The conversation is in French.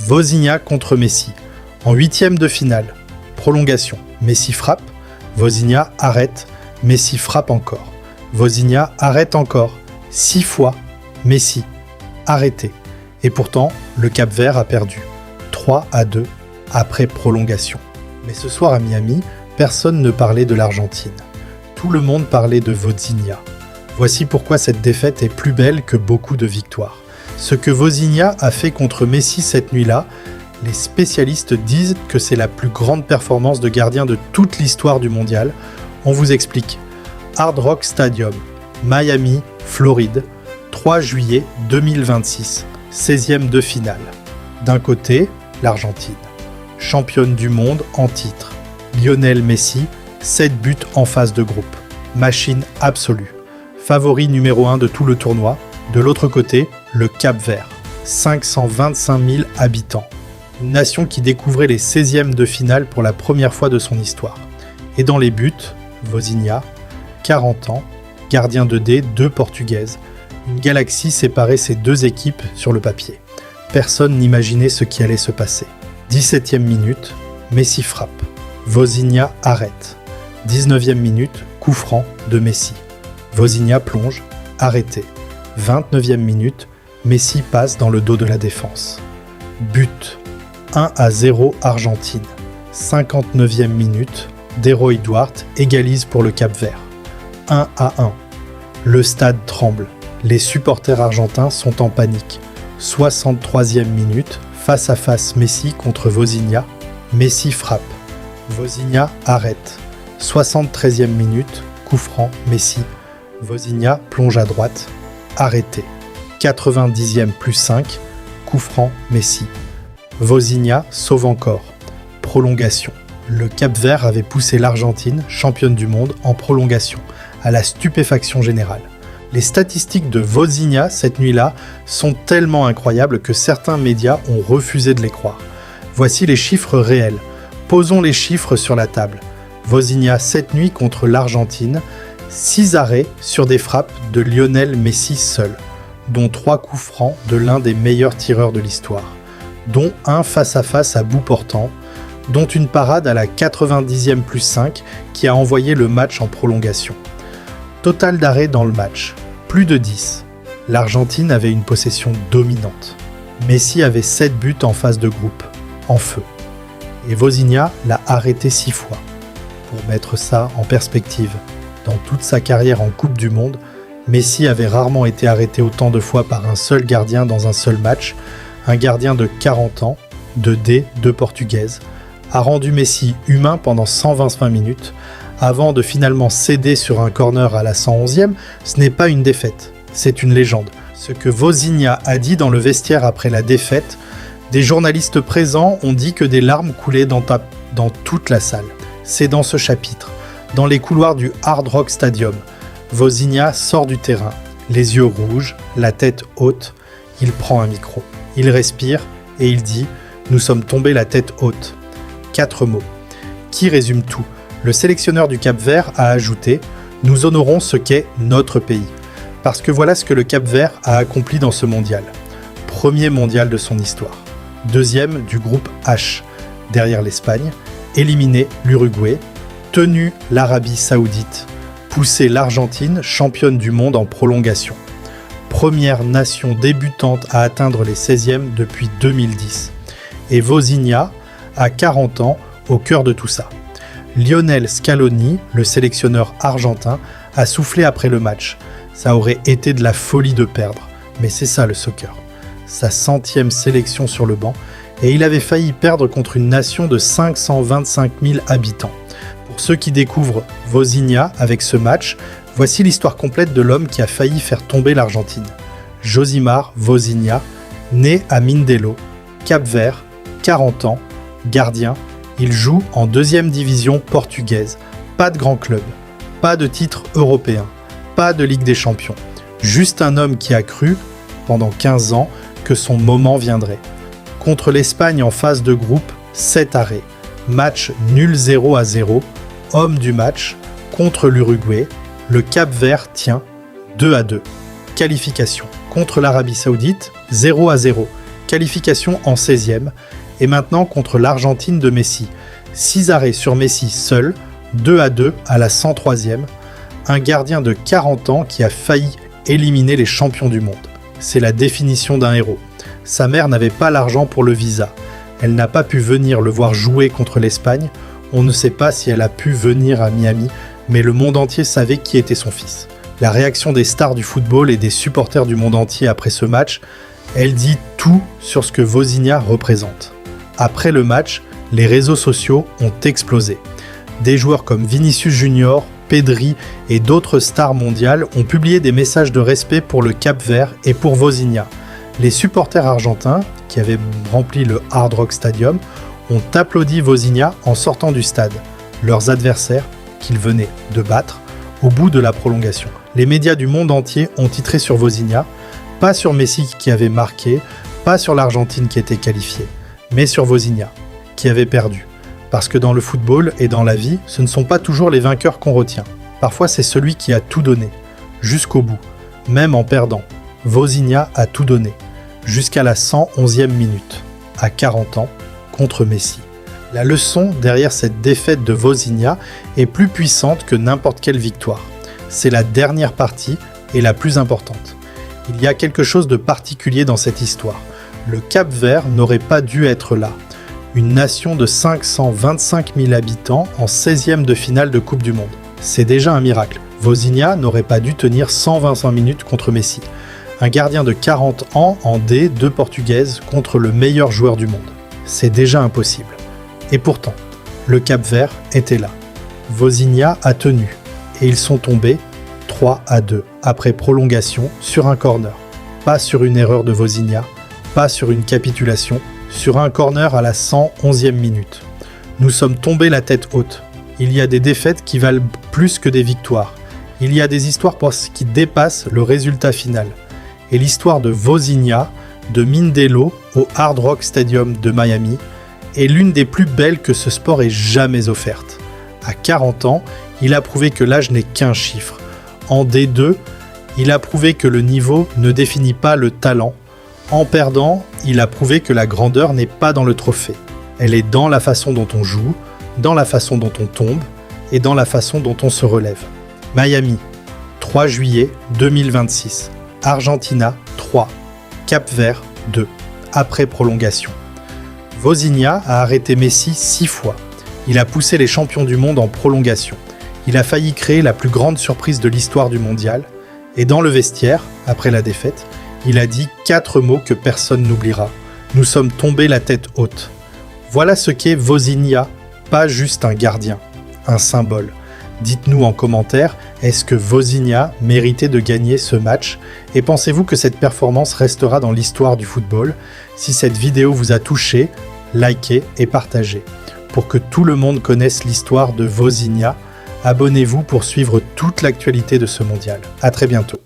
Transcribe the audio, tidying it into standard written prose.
Vozinha contre Messi. En huitième de finale, prolongation. Messi frappe, Vozinha arrête, Messi frappe encore. Vozinha arrête encore, 6 fois, Messi arrêté. Et pourtant, le Cap-Vert a perdu, 3-2 après prolongation. Mais ce soir à Miami, personne ne parlait de l'Argentine. Tout le monde parlait de Vozinha. Voici pourquoi cette défaite est plus belle que beaucoup de victoires. Ce que Vozinha a fait contre Messi cette nuit-là, les spécialistes disent que c'est la plus grande performance de gardien de toute l'histoire du mondial. On vous explique. Hard Rock Stadium, Miami, Floride, 3 juillet 2026, 16e de finale. D'un côté, l'Argentine, championne du monde en titre. Lionel Messi, 7 buts en phase de groupe. Machine absolue. Favori numéro 1 de tout le tournoi. De l'autre côté, le Cap-Vert, 525 000 habitants. Une nation qui découvrait les 16e de finale pour la première fois de son histoire. Et dans les buts, Vozinha, 40 ans, gardien de D, 2 portugaises. Une galaxie séparait ces deux équipes sur le papier. Personne n'imaginait ce qui allait se passer. 17e minute, Messi frappe. Vozinha arrête. 19e minute, coup franc de Messi. Vozinha plonge, arrêté. 29e minute, Messi passe dans le dos de la défense. But. 1-0 Argentine. 59e minute, Deroy Duarte égalise pour le Cap-Vert. 1-1. Le stade tremble. Les supporters argentins sont en panique. 63e minute, face à face Messi contre Vozinha. Messi frappe. Vozinha arrête. 73e minute, coup franc Messi. Vozinha plonge à droite. Arrêté. 90e plus 5, coup franc Messi. Vozinha sauve encore. Prolongation. Le Cap-Vert avait poussé l'Argentine, championne du monde, en prolongation, à la stupéfaction générale. Les statistiques de Vozinha cette nuit-là sont tellement incroyables que certains médias ont refusé de les croire. Voici les chiffres réels. Posons les chiffres sur la table. Vozinha cette nuit contre l'Argentine, 6 arrêts sur des frappes de Lionel Messi seul, dont 3 coups francs de l'un des meilleurs tireurs de l'histoire, dont un face-à-face à bout portant, dont une parade à la 90e plus 5 qui a envoyé le match en prolongation. Total d'arrêts dans le match, plus de 10. L'Argentine avait une possession dominante. Messi avait 7 buts en phase de groupe, en feu. Et Vozinha l'a arrêté 6 fois. Pour mettre ça en perspective, dans toute sa carrière en Coupe du Monde, Messi avait rarement été arrêté autant de fois par un seul gardien dans un seul match. Un gardien de 40 ans, de D, 2 portugaises, a rendu Messi humain pendant 125 minutes, avant de finalement céder sur un corner à la 111e. Ce n'est pas une défaite, c'est une légende. Ce que Vozinha a dit dans le vestiaire après la défaite, des journalistes présents ont dit que des larmes coulaient dans toute la salle. C'est dans ce chapitre, dans les couloirs du Hard Rock Stadium. Vozinha sort du terrain, les yeux rouges, la tête haute, il prend un micro. Il respire et il dit « Nous sommes tombés la tête haute ». 4 mots, qui résument tout. Le sélectionneur du Cap-Vert a ajouté « Nous honorons ce qu'est notre pays ». Parce que voilà ce que le Cap-Vert a accompli dans ce mondial. Premier mondial de son histoire. Deuxième du groupe H, derrière l'Espagne, éliminé l'Uruguay, tenu l'Arabie Saoudite, poussé l'Argentine, championne du monde en prolongation. Première nation débutante à atteindre les 16e depuis 2010. Et Vozinha a 40 ans au cœur de tout ça. Lionel Scaloni, le sélectionneur argentin, a soufflé après le match. Ça aurait été de la folie de perdre, mais c'est ça le soccer. Sa 100e sélection sur le banc, et il avait failli perdre contre une nation de 525 000 habitants. Pour ceux qui découvrent Vozinha avec ce match, voici l'histoire complète de l'homme qui a failli faire tomber l'Argentine. Josimar Vozinha, né à Mindelo, Cap-Vert, 40 ans, gardien, il joue en 2e division portugaise. Pas de grand club, pas de titre européen, pas de Ligue des Champions. Juste un homme qui a cru, pendant 15 ans, que son moment viendrait. Contre l'Espagne en phase de groupe, 7 arrêts. Match nul 0-0, homme du match, contre l'Uruguay, le Cap-Vert tient 2-2. Qualification. Contre l'Arabie Saoudite, 0-0. qualification en 16e, et maintenant contre l'Argentine de Messi. 6 arrêts sur Messi seul, 2-2 à la 103e, un gardien de 40 ans qui a failli éliminer les champions du monde. C'est la définition d'un héros. Sa mère n'avait pas l'argent pour le visa. Elle n'a pas pu venir le voir jouer contre l'Espagne. On ne sait pas si elle a pu venir à Miami, mais le monde entier savait qui était son fils. La réaction des stars du football et des supporters du monde entier après ce match, elle dit tout sur ce que Vozinha représente. Après le match, les réseaux sociaux ont explosé. Des joueurs comme Vinicius Junior, Pedri et d'autres stars mondiales ont publié des messages de respect pour le Cap-Vert et pour Vozinha. Les supporters argentins, qui avaient rempli le Hard Rock Stadium, ont applaudi Vozinha en sortant du stade, leurs adversaires qu'ils venaient de battre au bout de la prolongation. Les médias du monde entier ont titré sur Vozinha, pas sur Messi qui avait marqué, pas sur l'Argentine qui était qualifiée, mais sur Vozinha, qui avait perdu. Parce que dans le football et dans la vie, ce ne sont pas toujours les vainqueurs qu'on retient. Parfois, c'est celui qui a tout donné, jusqu'au bout, même en perdant. Vozinha a tout donné, jusqu'à la 111e minute, à 40 ans, contre Messi. La leçon derrière cette défaite de Vozinha est plus puissante que n'importe quelle victoire. C'est la dernière partie et la plus importante. Il y a quelque chose de particulier dans cette histoire. Le Cap-Vert n'aurait pas dû être là. Une nation de 525 000 habitants en 16e de finale de Coupe du Monde. C'est déjà un miracle. Vozinha n'aurait pas dû tenir 125 minutes contre Messi. Un gardien de 40 ans en D2 portugaise contre le meilleur joueur du monde. C'est déjà impossible. Et pourtant, le Cap-Vert était là. Vozinha a tenu. Et ils sont tombés 3-2 après prolongation sur un corner. Pas sur une erreur de Vozinha, pas sur une capitulation, sur un corner à la 111e minute. Nous sommes tombés la tête haute. Il y a des défaites qui valent plus que des victoires. Il y a des histoires qui dépassent le résultat final. Et l'histoire de Vozinha, de Mindelo au Hard Rock Stadium de Miami, est l'une des plus belles que ce sport ait jamais offerte. À 40 ans, il a prouvé que l'âge n'est qu'un chiffre. En D2, il a prouvé que le niveau ne définit pas le talent. En perdant, il a prouvé que la grandeur n'est pas dans le trophée. Elle est dans la façon dont on joue, dans la façon dont on tombe et dans la façon dont on se relève. Miami, 3 juillet 2026. Argentina, 3. Cap-Vert, 2. Après prolongation. Vozinha a arrêté Messi 6 fois. Il a poussé les champions du monde en prolongation. Il a failli créer la plus grande surprise de l'histoire du mondial. Et dans le vestiaire, après la défaite, il a dit 4 mots que personne n'oubliera. Nous sommes tombés la tête haute. Voilà ce qu'est Vozinha, pas juste un gardien, un symbole. Dites-nous en commentaire, est-ce que Vozinha méritait de gagner ce match? Et pensez-vous que cette performance restera dans l'histoire du football? Si cette vidéo vous a touché, likez et partagez. Pour que tout le monde connaisse l'histoire de Vozinha, abonnez-vous pour suivre toute l'actualité de ce mondial. À très bientôt.